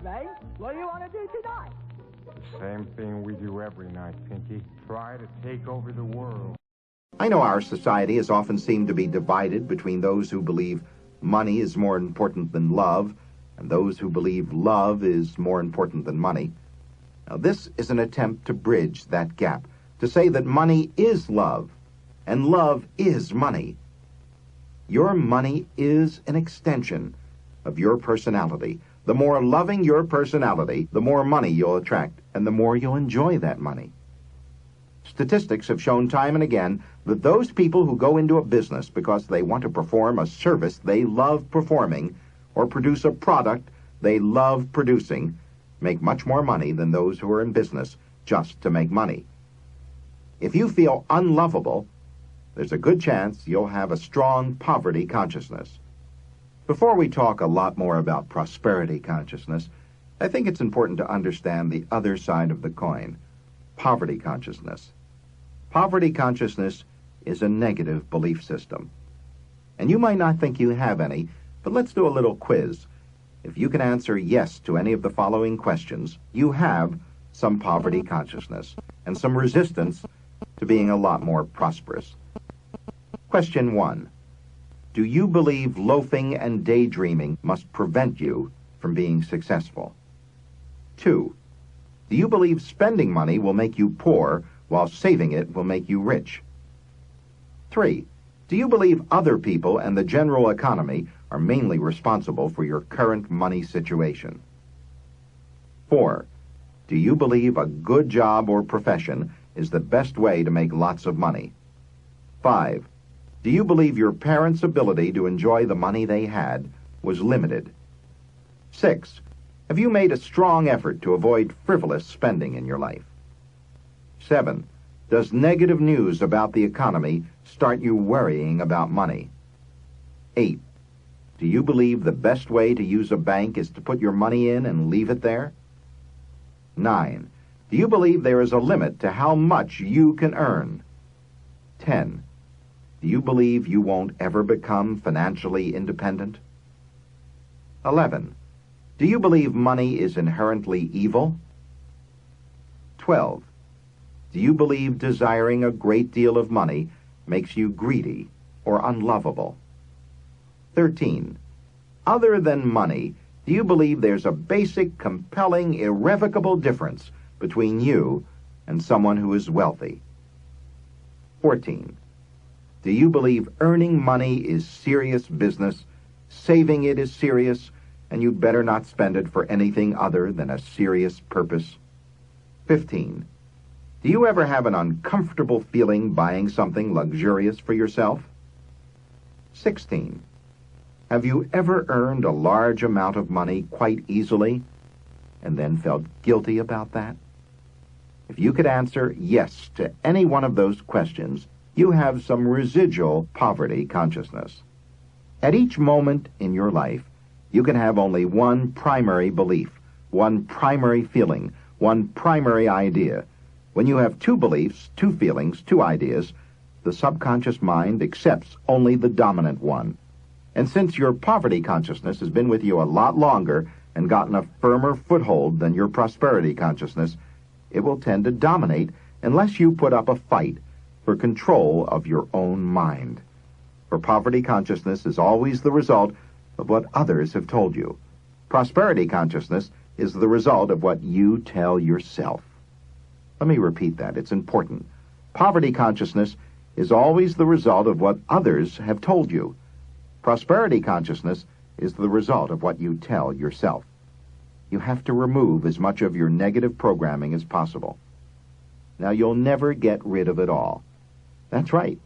Ray. What do you want to do tonight? Same thing we do every night, Pinky. Try to take over the world. I know our society has often seemed to be divided between those who believe money is more important than love and those who believe love is more important than money. Now, this is an attempt to bridge that gap, to say that money is love and love is money. Your money is an extension of your personality. The more loving your personality, the more money you'll attract, and the more you'll enjoy that money. Statistics have shown time and again that those people who go into a business because they want to perform a service they love performing or produce a product they love producing make much more money than those who are in business just to make money. If you feel unlovable, there's a good chance you'll have a strong poverty consciousness. Before we talk a lot more about prosperity consciousness, I think it's important to understand the other side of the coin, poverty consciousness. Poverty consciousness is a negative belief system. And you might not think you have any, but let's do a little quiz. If you can answer yes to any of the following questions, you have some poverty consciousness and some resistance to being a lot more prosperous. Question 1. Do you believe loafing and daydreaming must prevent you from being successful? 2. Do you believe spending money will make you poor while saving it will make you rich? 3. Do you believe other people and the general economy are mainly responsible for your current money situation? 4. Do you believe a good job or profession is the best way to make lots of money? 5. Do you believe your parents' ability to enjoy the money they had was limited? 6. Have you made a strong effort to avoid frivolous spending in your life? 7. Does negative news about the economy start you worrying about money? 8. Do you believe the best way to use a bank is to put your money in and leave it there? 9. Do you believe there is a limit to how much you can earn? 10. Do you believe you won't ever become financially independent? 11. Do you believe money is inherently evil? 12. Do you believe desiring a great deal of money makes you greedy or unlovable? 13. Other than money, do you believe there's a basic, compelling, irrevocable difference between you and someone who is wealthy? 14. Do you believe earning money is serious business, saving it is serious, and you'd better not spend it for anything other than a serious purpose? 15. Do you ever have an uncomfortable feeling buying something luxurious for yourself? 16. Have you ever earned a large amount of money quite easily and then felt guilty about that? If you could answer yes to any one of those questions, you have some residual poverty consciousness. At each moment in your life, you can have only one primary belief, one primary feeling, one primary idea. When you have two beliefs, two feelings, two ideas, the subconscious mind accepts only the dominant one. And since your poverty consciousness has been with you a lot longer and gotten a firmer foothold than your prosperity consciousness, it will tend to dominate unless you put up a fight for control of your own mind. For poverty consciousness is always the result of what others have told you. Prosperity consciousness is the result of what you tell yourself. Let me repeat that. It's important. Poverty consciousness is always the result of what others have told you. Prosperity consciousness is the result of what you tell yourself. You have to remove as much of your negative programming as possible. Now, you'll never get rid of it all. That's right.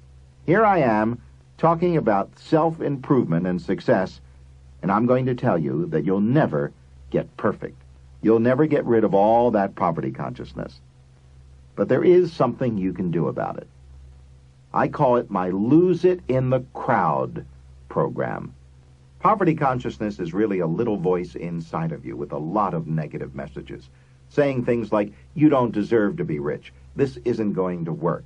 Here I am talking about self-improvement and success, and I'm going to tell you that you'll never get perfect. You'll never get rid of all that poverty consciousness. But there is something you can do about it. I call it my Lose It in the Crowd program. Poverty consciousness is really a little voice inside of you with a lot of negative messages, saying things like, you don't deserve to be rich. This isn't going to work.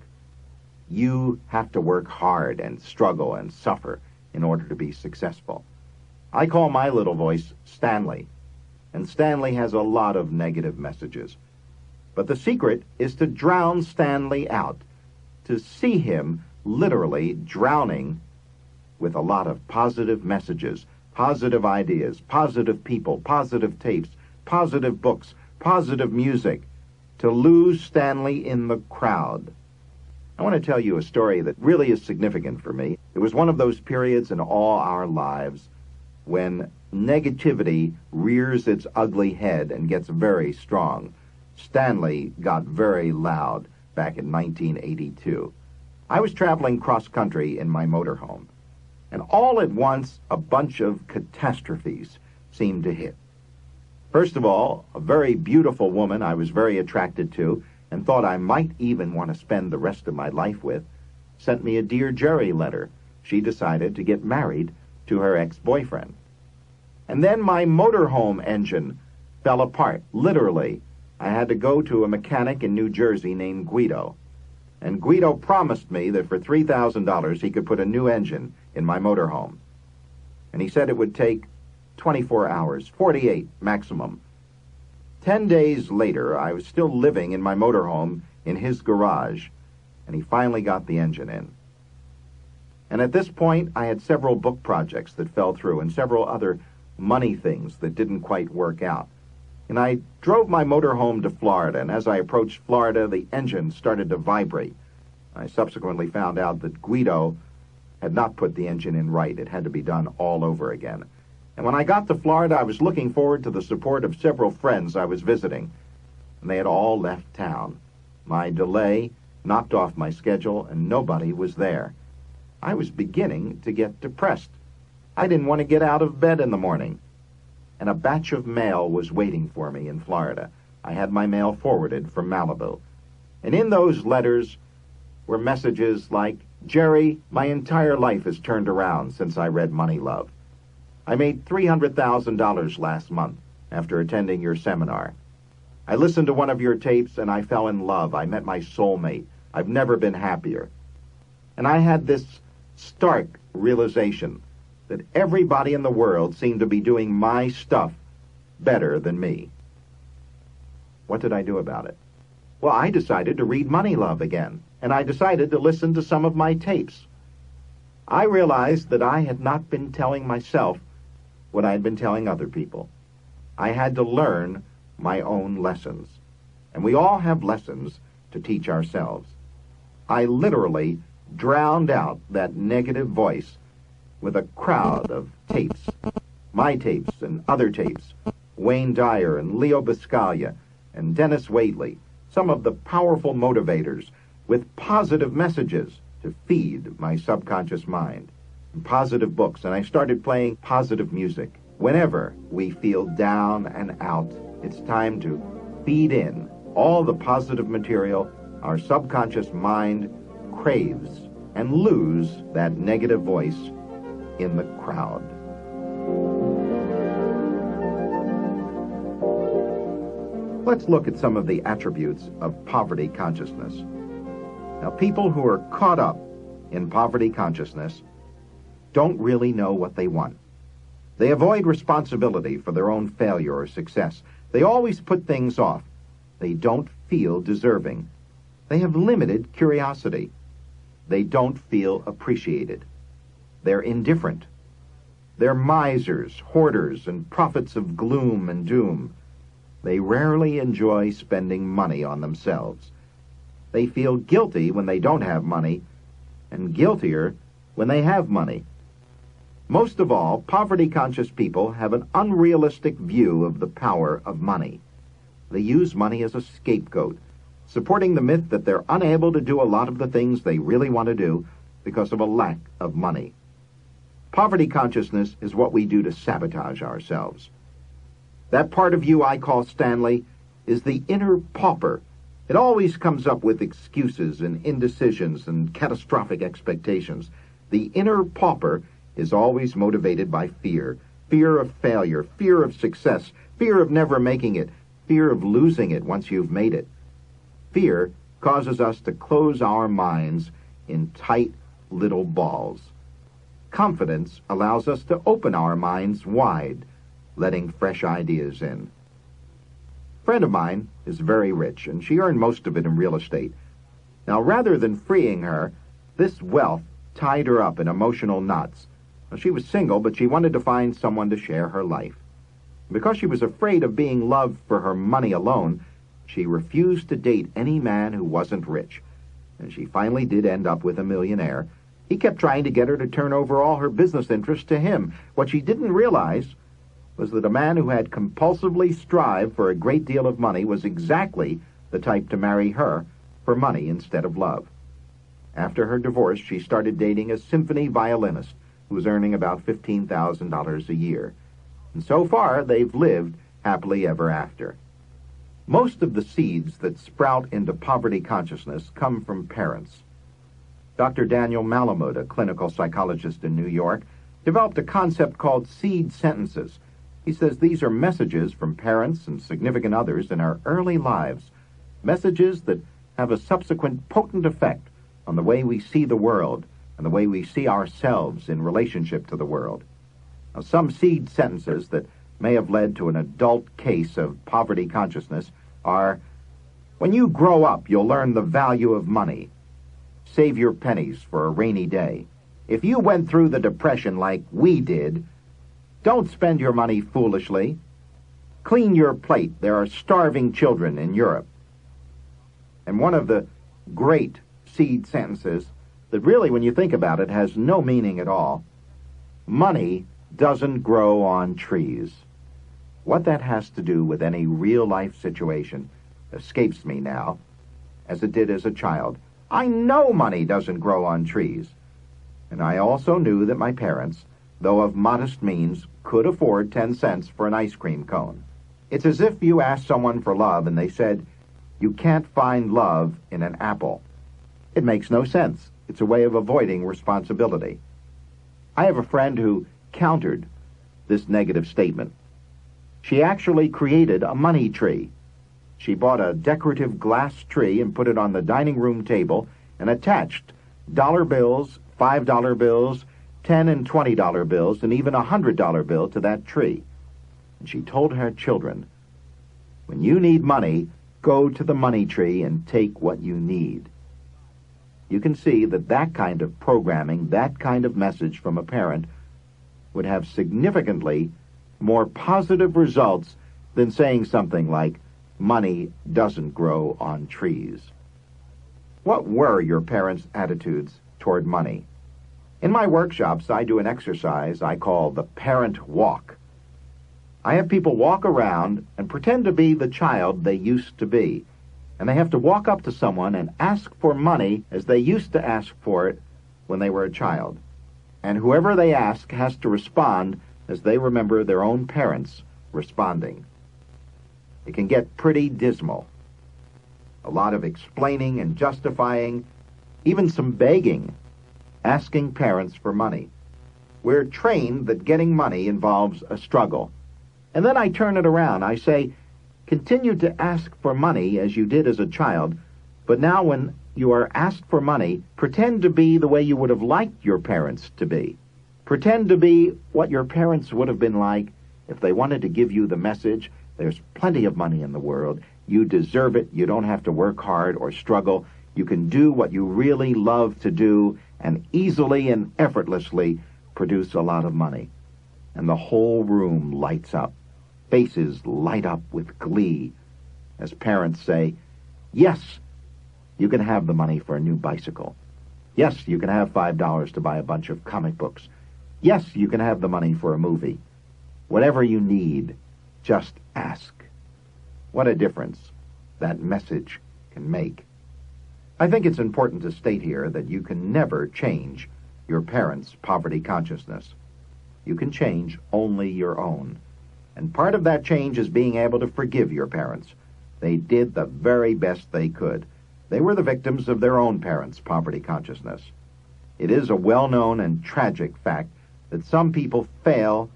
You have to work hard and struggle and suffer in order to be successful. I call my little voice Stanley. and Stanley has a lot of negative messages. But the secret is to drown Stanley out, to see him literally drowning with a lot of positive messages, positive ideas, positive people, positive tapes, positive books, positive music, to lose Stanley in the crowd. I want to tell you a story that really is significant for me. It was one of those periods in all our lives when negativity rears its ugly head and gets very strong. Stanley got very loud back in 1982. I was traveling cross-country in my motorhome, and all at once a bunch of catastrophes seemed to hit. First of all, a very beautiful woman I was very attracted to and thought I might even want to spend the rest of my life with sent me a Dear Jerry letter. She decided to get married to her ex-boyfriend. And then my motorhome engine fell apart, literally. I had to go to a mechanic in New Jersey named Guido. And Guido promised me that for $3,000 he could put a new engine in my motorhome. And he said it would take 24 hours, 48 maximum. 10 days later, I was still living in my motorhome in his garage, and he finally got the engine in. And at this point, I had several book projects that fell through and several other money things that didn't quite work out. And I drove my motorhome to Florida, and as I approached Florida, the engine started to vibrate. I subsequently found out that Guido had not put the engine in right. It had to be done all over again. And when I got to Florida, I was looking forward to the support of several friends I was visiting, and they had all left town. My delay knocked off my schedule, and nobody was there. I was beginning to get depressed. I didn't want to get out of bed in the morning. And a batch of mail was waiting for me in Florida. I had my mail forwarded from Malibu. And in those letters were messages like, "Jerry, my entire life has turned around since I read Money Love. I made $300,000 last month after attending your seminar. I listened to one of your tapes and I fell in love. I met my soulmate. I've never been happier." And I had this stark realization that everybody in the world seemed to be doing my stuff better than me. What did I do about it? Well, I decided to read Money Love again, and I decided to listen to some of my tapes. I realized that I had not been telling myself what I had been telling other people. I had to learn my own lessons, and we all have lessons to teach ourselves. I literally drowned out that negative voice with a crowd of tapes, my tapes and other tapes, Wayne Dyer and Leo Buscaglia and Dennis Waitley, some of the powerful motivators with positive messages to feed my subconscious mind, and positive books, and I started playing positive music. Whenever we feel down and out, it's time to feed in all the positive material our subconscious mind craves and lose that negative voice in the crowd. Let's look at some of the attributes of poverty consciousness. Now, people who are caught up in poverty consciousness don't really know what they want. They avoid responsibility for their own failure or success. They always put things off. They don't feel deserving. They have limited curiosity. They don't feel appreciated. They're indifferent. They're misers, hoarders, and prophets of gloom and doom. They rarely enjoy spending money on themselves. They feel guilty when they don't have money, and guiltier when they have money. Most of all, poverty-conscious people have an unrealistic view of the power of money. They use money as a scapegoat, supporting the myth that they're unable to do a lot of the things they really want to do because of a lack of money. Poverty consciousness is what we do to sabotage ourselves. That part of you I call Stanley is the inner pauper. It always comes up with excuses and indecisions and catastrophic expectations. The inner pauper is always motivated by fear. Fear of failure, fear of success, fear of never making it, fear of losing it once you've made it. Fear causes us to close our minds in tight little balls. Confidence allows us to open our minds wide. letting fresh ideas in. A friend of mine is very rich, and she earned most of it in real estate. Now, rather than freeing her, this wealth tied her up in emotional knots. Now, she was single, but she wanted to find someone to share her life. Because she was afraid of being loved for her money alone, she refused to date any man who wasn't rich. And she finally did end up with a millionaire. He kept trying to get her to turn over all her business interests to him. What she didn't realize was that a man who had compulsively strived for a great deal of money was exactly the type to marry her for money instead of love. After her divorce, she started dating a symphony violinist who was earning about $15,000 a year. And so far, they've lived happily ever after. Most of the seeds that sprout into poverty consciousness come from parents. Dr. Daniel Malamud, a clinical psychologist in New York, developed a concept called seed sentences. He says these are messages from parents and significant others in our early lives, messages that have a subsequent potent effect on the way we see the world and the way we see ourselves in relationship to the world. Now, some seed sentences that may have led to an adult case of poverty consciousness are, when you grow up, you'll learn the value of money. Save your pennies for a rainy day. If you went through the Depression like we did, don't spend your money foolishly. Clean your plate. There are starving children in Europe. And one of the great seed sentences that really, when you think about it, has no meaning at all. Money doesn't grow on trees. What that has to do with any real-life situation escapes me now, as it did as a child. I know money doesn't grow on trees. And I also knew that my parents, though of modest means, could afford 10 cents for an ice cream cone. It's as if you asked someone for love and they said, "You can't find love in an apple." It makes no sense. It's a way of avoiding responsibility. I have a friend who countered this negative statement. She actually created a money tree. She bought a decorative glass tree and put it on the dining room table and attached dollar bills, $5 bills, $10 and $20 bills, and even a $100 bill to that tree. And she told her children, "When you need money, go to the money tree and take what you need." You can see that that kind of programming, that kind of message from a parent would have significantly more positive results than saying something like, "Money doesn't grow on trees." What were your parents' attitudes toward money? In my workshops, I do an exercise I call the parent walk. I have people walk around and pretend to be the child they used to be, and they have to walk up to someone and ask for money as they used to ask for it when they were a child. And whoever they ask has to respond as they remember their own parents responding. It can get pretty dismal. A lot of explaining and justifying, even some begging, asking parents for money. We're trained that getting money involves a struggle. And then I turn it around. I say, continue to ask for money as you did as a child, but now when you are asked for money, pretend to be the way you would have liked your parents to be. Pretend to be what your parents would have been like if they wanted to give you the message, there's plenty of money in the world, you deserve it, you don't have to work hard or struggle, you can do what you really love to do and easily and effortlessly produce a lot of money. And the whole room lights up. Faces light up with glee as parents say, "Yes, you can have the money for a new bicycle. Yes, you can have $5 to buy a bunch of comic books. Yes, you can have the money for a movie. Whatever you need, just ask." What a difference that message can make. I think it's important to state here that you can never change your parents' poverty consciousness. You can change only your own. And part of that change is being able to forgive your parents. They did the very best they could. They were the victims of their own parents' poverty consciousness. It is a well-known and tragic fact that some people fail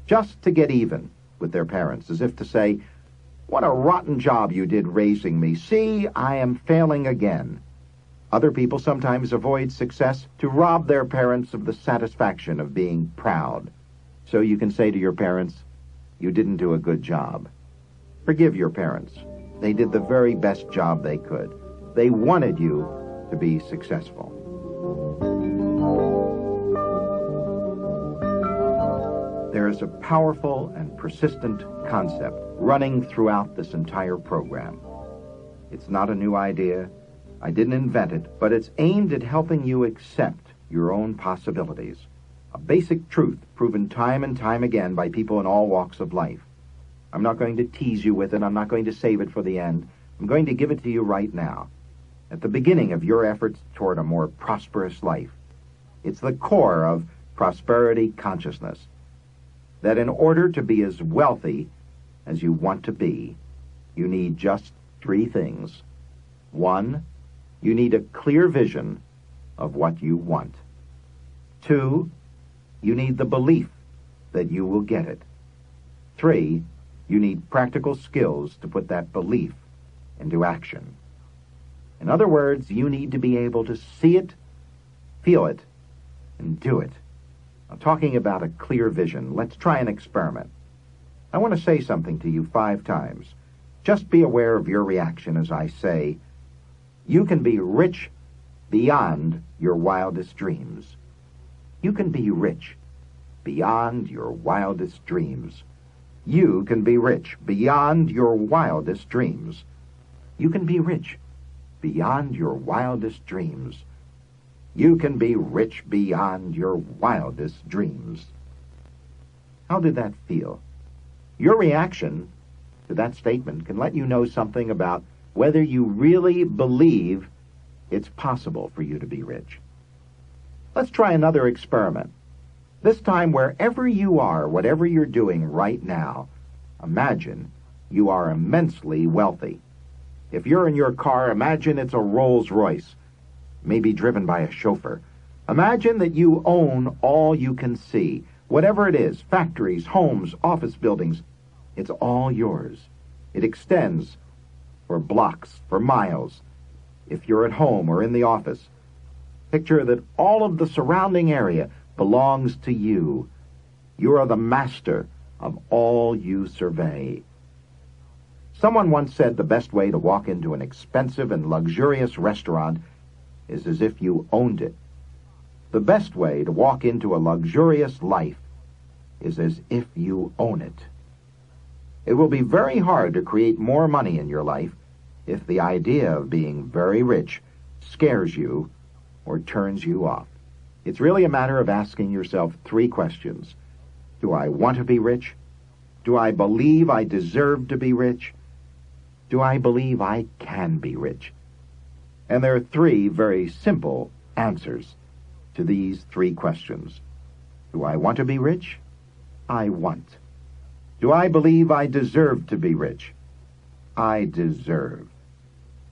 just to get even with their parents, as if to say, "What a rotten job you did raising me. See, I am failing again." Other people sometimes avoid success to rob their parents of the satisfaction of being proud. So you can say to your parents, you didn't do a good job. Forgive your parents. They did the very best job they could. They wanted you to be successful. There is a powerful and persistent concept running throughout this entire program. It's not a new idea. I didn't invent it, but it's aimed at helping you accept your own possibilities. A basic truth proven time and time again by people in all walks of life. I'm not going to tease you with it. I'm not going to save it for the end. I'm going to give it to you right now. At the beginning of your efforts toward a more prosperous life, it's the core of prosperity consciousness. That in order to be as wealthy as you want to be, you need just 3 things. 1, you need a clear vision of what you want. 2, you need the belief that you will get it. 3, you need practical skills to put that belief into action. In other words, you need to be able to see it, feel it, and do it. I'm talking about a clear vision. Let's try an experiment. I want to say something to you 5 times. Just be aware of your reaction as I say, you can be rich beyond your wildest dreams. You can be rich beyond your wildest dreams. You can be rich beyond your wildest dreams. You can be rich beyond your wildest dreams. You can be rich beyond your wildest dreams. How did that feel? Your reaction to that statement can let you know something about whether you really believe it's possible for you to be rich. Let's try another experiment. This time, wherever you are, whatever you're doing right now, imagine you are immensely wealthy. If you're in your car, imagine it's a Rolls-Royce, maybe driven by a chauffeur. Imagine that you own all you can see. Whatever it is, factories, homes, office buildings, it's all yours. It extends for blocks, for miles. If you're at home or in the office, picture that all of the surrounding area belongs to you. You are the master of all you survey. Someone once said the best way to walk into an expensive and luxurious restaurant is as if you owned it. The best way to walk into a luxurious life is as if you own it. It will be very hard to create more money in your life if the idea of being very rich scares you or turns you off. It's really a matter of asking yourself 3 questions. Do I want to be rich? Do I believe I deserve to be rich? Do I believe I can be rich? And there are 3 very simple answers to these 3 questions. Do I want to be rich? I want. Do I believe I deserve to be rich? I deserve.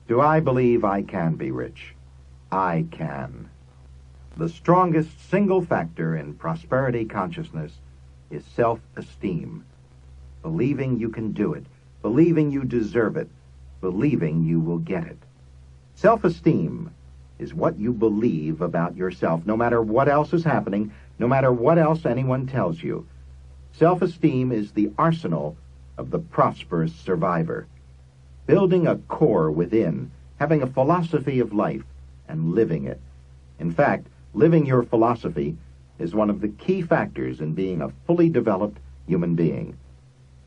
Do I believe I can be rich? I can. The strongest single factor in prosperity consciousness is self-esteem. Believing you can do it, believing you deserve it, believing you will get it. Self-esteem is what you believe about yourself, no matter what else is happening, no matter what else anyone tells you. Self-esteem is the arsenal of the prosperous survivor. Building a core within, having a philosophy of life, and living it. In fact, living your philosophy is one of the key factors in being a fully developed human being.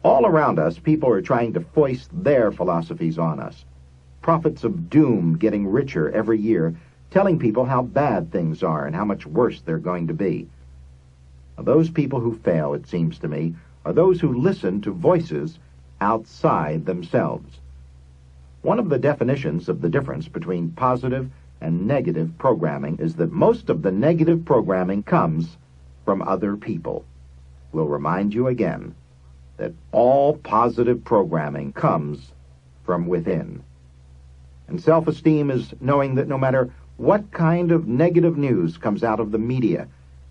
All around us, people are trying to foist their philosophies on us. Prophets of doom getting richer every year, telling people how bad things are and how much worse they're going to be. Now, those people who fail, it seems to me, are those who listen to voices outside themselves. One of the definitions of the difference between positive and negative programming is that most of the negative programming comes from other people. We'll remind you again that all positive programming comes from within. And self-esteem is knowing that no matter what kind of negative news comes out of the media,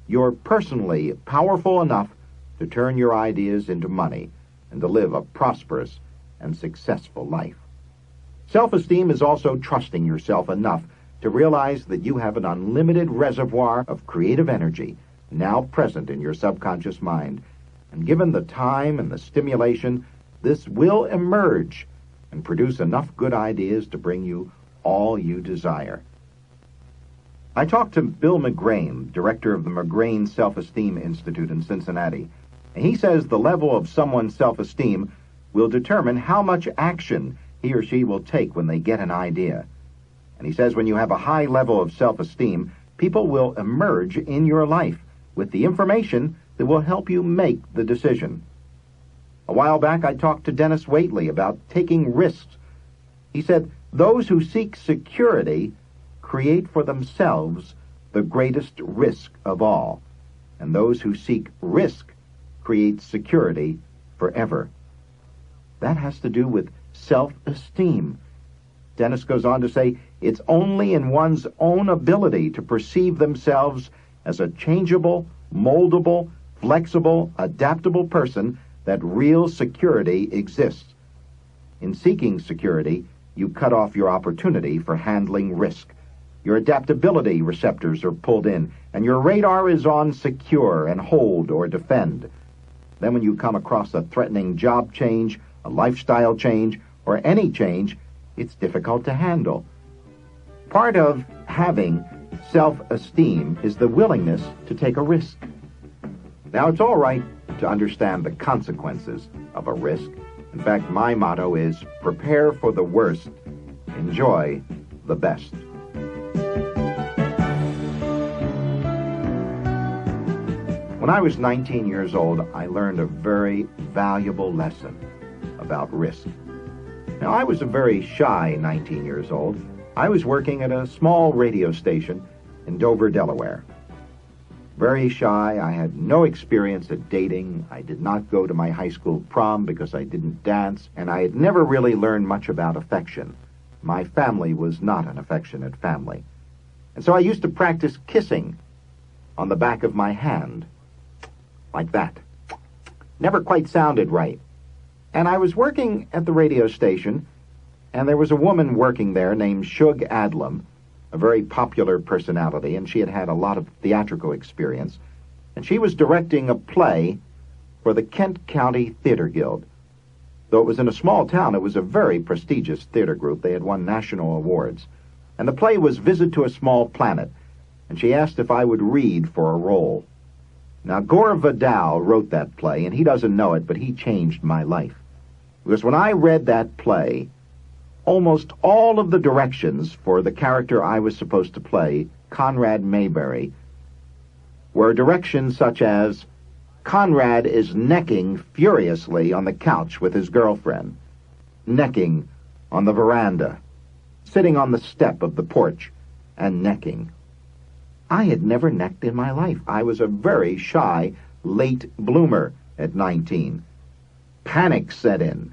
you're personally powerful enough to turn your ideas into money and to live a prosperous and successful life. Self-esteem is also trusting yourself enough to realize that you have an unlimited reservoir of creative energy now present in your subconscious mind, And given the time and the stimulation, this will emerge and produce enough good ideas to bring you all you desire. I talked to Bill McGrain, director of the McGrain Self-Esteem Institute in Cincinnati, and he says the level of someone's self-esteem will determine how much action he or she will take when they get an idea. And he says when you have a high level of self-esteem, people will emerge in your life with the information that will help you make the decision. A while back, I talked to Dennis Waitley about taking risks. He said, those who seek security create for themselves the greatest risk of all, and those who seek risk create security forever. That has to do with self-esteem. Dennis goes on to say, it's only in one's own ability to perceive themselves as a changeable, moldable, flexible, adaptable person that real security exists. In seeking security, you cut off your opportunity for handling risk. Your adaptability receptors are pulled in, and your radar is on secure and hold or defend. Then when you come across a threatening job change, a lifestyle change, or any change, it's difficult to handle. Part of having self-esteem is the willingness to take a risk. Now, it's all right to understand the consequences of a risk. In fact, my motto is, prepare for the worst, enjoy the best. When I was 19 years old, I learned a very valuable lesson about risk. Now, I was a very shy 19 years old. I was working at a small radio station in Dover, Delaware. Very shy. I had no experience at dating. I did not go to my high school prom because I didn't dance, and I had never really learned much about affection. My family was not an affectionate family. And so I used to practice kissing on the back of my hand, like that. Never quite sounded right. And I was working at the radio station, and there was a woman working there named Shug Adlam, a very popular personality, and she had had a lot of theatrical experience, and she was directing a play for the Kent County Theater Guild. Though it was in a small town, it was a very prestigious theater group. They had won national awards. And the play was Visit to a Small Planet, and she asked if I would read for a role. Now, Gore Vidal wrote that play, and he doesn't know it, but he changed my life. Because when I read that play, almost all of the directions for the character I was supposed to play, Conrad Mayberry, were directions such as, Conrad is necking furiously on the couch with his girlfriend, necking on the veranda, sitting on the step of the porch, and necking. I had never necked in my life. I was a very shy late bloomer at 19. Panic set in,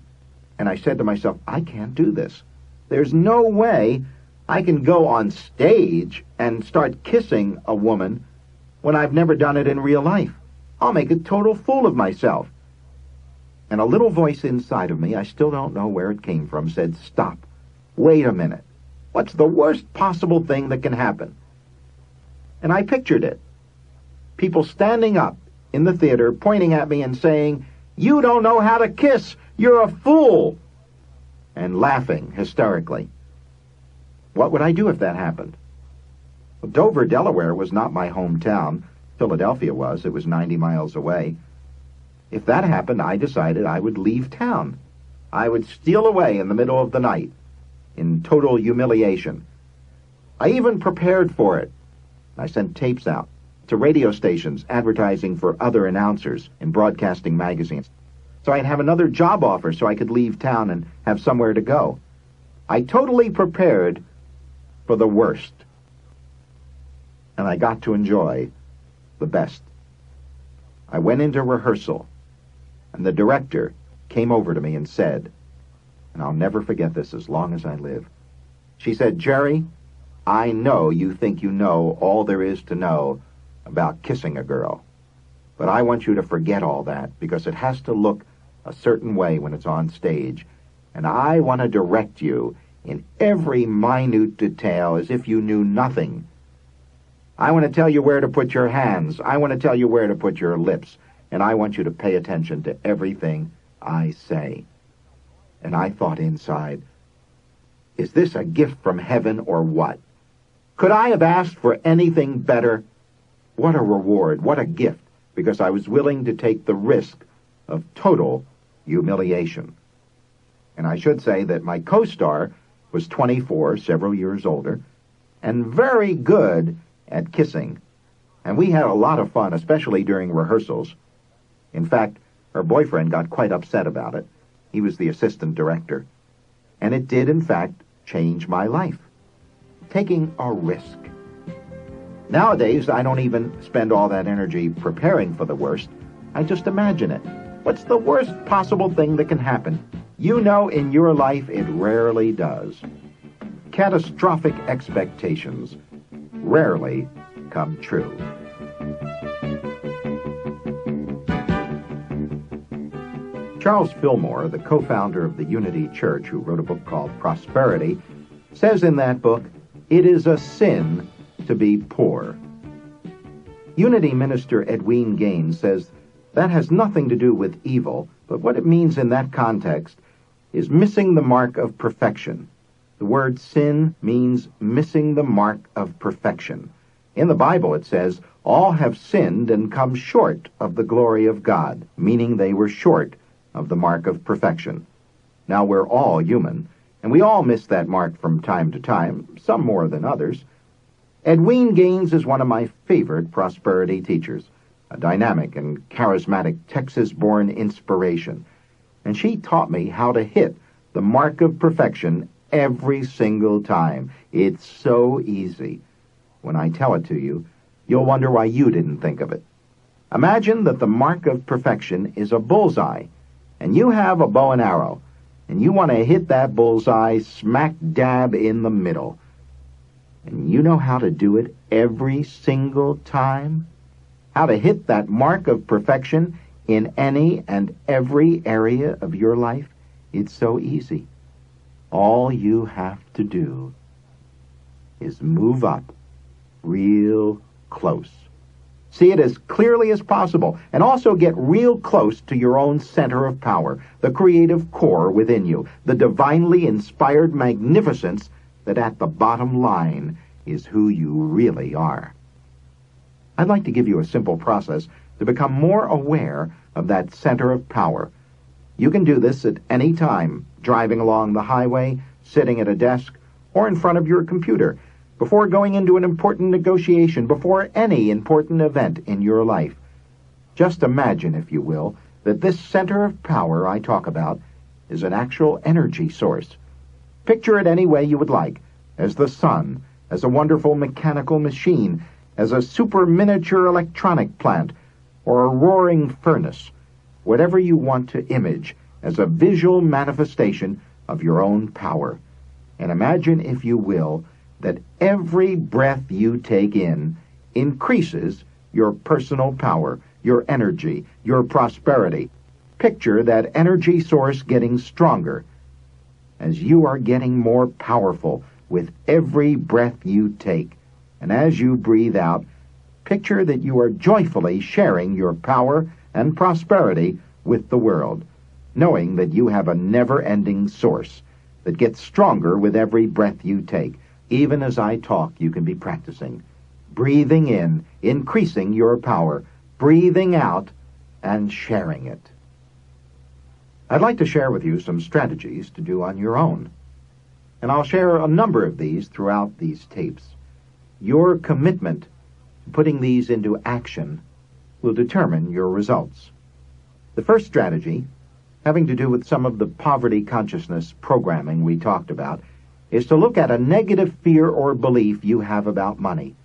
and I said to myself, I can't do this. There's no way I can go on stage and start kissing a woman when I've never done it in real life. I'll make a total fool of myself. And a little voice inside of me, I still don't know where it came from, said, stop. Wait a minute. What's the worst possible thing that can happen? And I pictured it. People standing up in the theater, pointing at me and saying, you don't know how to kiss. You're a fool. And laughing hysterically. What would I do if that happened? Well, Dover, Delaware was not my hometown. Philadelphia was. It was 90 miles away. If that happened, I decided I would leave town. I would steal away in the middle of the night in total humiliation. I even prepared for it. I sent tapes out to radio stations advertising for other announcers in broadcasting magazines. So I'd have another job offer so I could leave town and have somewhere to go. I totally prepared for the worst. And I got to enjoy the best. I went into rehearsal, and the director came over to me and said, and I'll never forget this as long as I live, she said, Jerry, I know you think you know all there is to know about kissing a girl, but I want you to forget all that because it has to look a certain way when it's on stage, and I want to direct you in every minute detail as if you knew nothing. I want to tell you where to put your hands. I want to tell you where to put your lips. and I want you to pay attention to everything I say." And I thought inside, is this a gift from heaven or what? Could I have asked for anything better? What a reward, what a gift, because I was willing to take the risk of total humiliation. And I should say that my co-star was 24, several years older, and very good at kissing. And we had a lot of fun, especially during rehearsals. In fact, her boyfriend got quite upset about it. He was the assistant director. And it did, in fact, change my life. Taking a risk. Nowadays, I don't even spend all that energy preparing for the worst. I just imagine it. What's the worst possible thing that can happen? You know, in your life, it rarely does. Catastrophic expectations rarely come true. Charles Fillmore, the co-founder of the Unity Church, who wrote a book called Prosperity, says in that book, "It is a sin to be poor." Unity minister Edwene Gaines says that has nothing to do with evil, but what it means in that context is missing the mark of perfection. The word sin means missing the mark of perfection. In the Bible it says, "All have sinned and come short of the glory of God," meaning they were short of the mark of perfection. Now, we're all human, and we all miss that mark from time to time, some more than others. Edwene Gaines is one of my favorite prosperity teachers, a dynamic and charismatic Texas-born inspiration, and she taught me how to hit the mark of perfection every single time. It's so easy. When I tell it to you, you'll wonder why you didn't think of it. Imagine that the mark of perfection is a bullseye, and you have a bow and arrow, and you want to hit that bullseye smack dab in the middle. And you know how to do it every single time? How to hit that mark of perfection in any and every area of your life? It's so easy. All you have to do is move up real close. See it as clearly as possible, and also get real close to your own center of power, the creative core within you, the divinely inspired magnificence that at the bottom line is who you really are. I'd like to give you a simple process to become more aware of that center of power. You can do this at any time, driving along the highway, sitting at a desk, or in front of your computer, before going into an important negotiation, before any important event in your life. Just imagine, if you will, that this center of power I talk about is an actual energy source. Picture it any way you would like, as the sun, as a wonderful mechanical machine, as a super miniature electronic plant, or a roaring furnace, whatever you want to image as a visual manifestation of your own power. And imagine, if you will, that every breath you take in increases your personal power, your energy, your prosperity. Picture that energy source getting stronger as you are getting more powerful with every breath you take. And as you breathe out, picture that you are joyfully sharing your power and prosperity with the world, knowing that you have a never-ending source that gets stronger with every breath you take. Even as I talk, you can be practicing. Breathing in, increasing your power. Breathing out, and sharing it. I'd like to share with you some strategies to do on your own. And I'll share a number of these throughout these tapes. Your commitment to putting these into action will determine your results. The first strategy, having to do with some of the poverty consciousness programming we talked about, is to look at a negative fear or belief you have about money.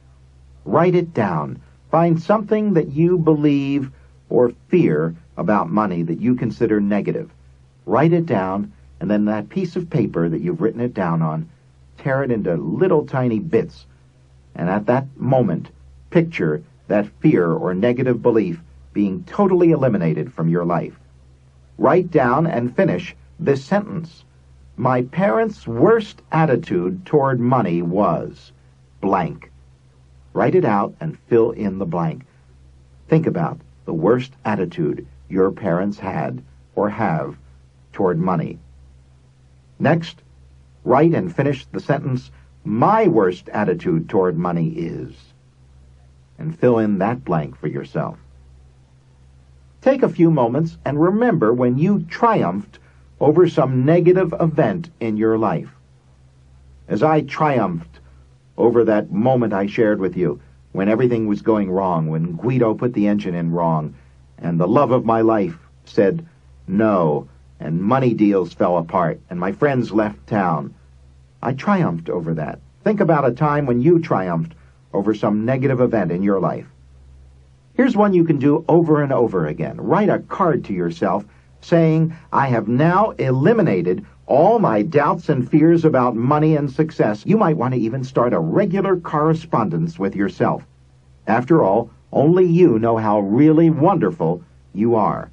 Write it down. Find something that you believe or fear about money that you consider negative. Write it down, and then that piece of paper that you've written it down on, tear it into little tiny bits. And at that moment, picture that fear or negative belief being totally eliminated from your life. Write down and finish this sentence. My parents' worst attitude toward money was blank. Write it out and fill in the blank. Think about the worst attitude your parents had or have toward money. Next, write and finish the sentence, "My worst attitude toward money is," and fill in that blank for yourself. Take a few moments and remember when you triumphed over some negative event in your life. As I triumphed over that moment I shared with you, when everything was going wrong, when Guido put the engine in wrong, and the love of my life said no, and money deals fell apart, and my friends left town. I triumphed over that. Think about a time when you triumphed over some negative event in your life. Here's one you can do over and over again. Write a card to yourself saying, "I have now eliminated all my doubts and fears about money and success." You might want to even start a regular correspondence with yourself. After all, only you know how really wonderful you are.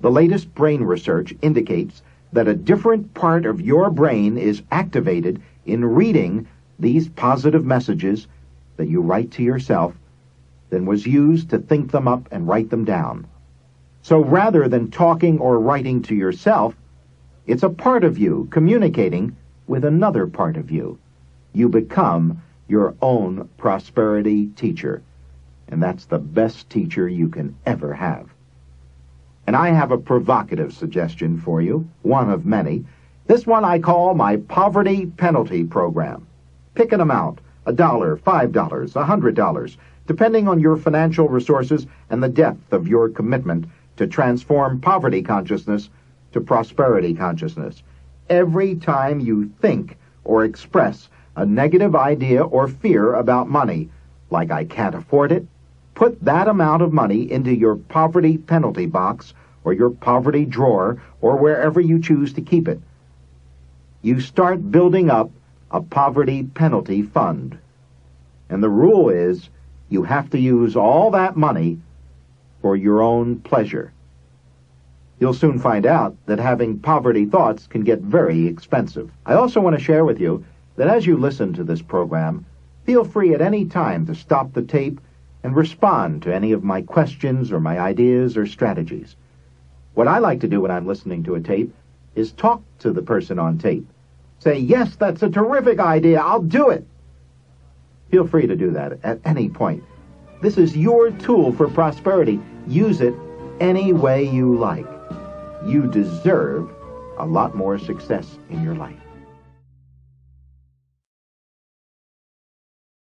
The latest brain research indicates that a different part of your brain is activated in reading these positive messages that you write to yourself than was used to think them up and write them down. So rather than talking or writing to yourself, it's a part of you communicating with another part of you. You become your own prosperity teacher, and that's the best teacher you can ever have. And I have a provocative suggestion for you, one of many. This one I call my Poverty Penalty Program. Pick an amount, $1, $5, $100, depending on your financial resources and the depth of your commitment to transform poverty consciousness to prosperity consciousness. Every time you think or express a negative idea or fear about money, like "I can't afford it," put that amount of money into your poverty penalty box or your poverty drawer or wherever you choose to keep it. You start building up a poverty penalty fund. And the rule is you have to use all that money for your own pleasure. You'll soon find out that having poverty thoughts can get very expensive. I also want to share with you that as you listen to this program, feel free at any time to stop the tape and respond to any of my questions or my ideas or strategies. What I like to do when I'm listening to a tape is talk to the person on tape. Say, "Yes, that's a terrific idea. I'll do it." Feel free to do that at any point. This is your tool for prosperity. Use it any way you like. You deserve a lot more success in your life.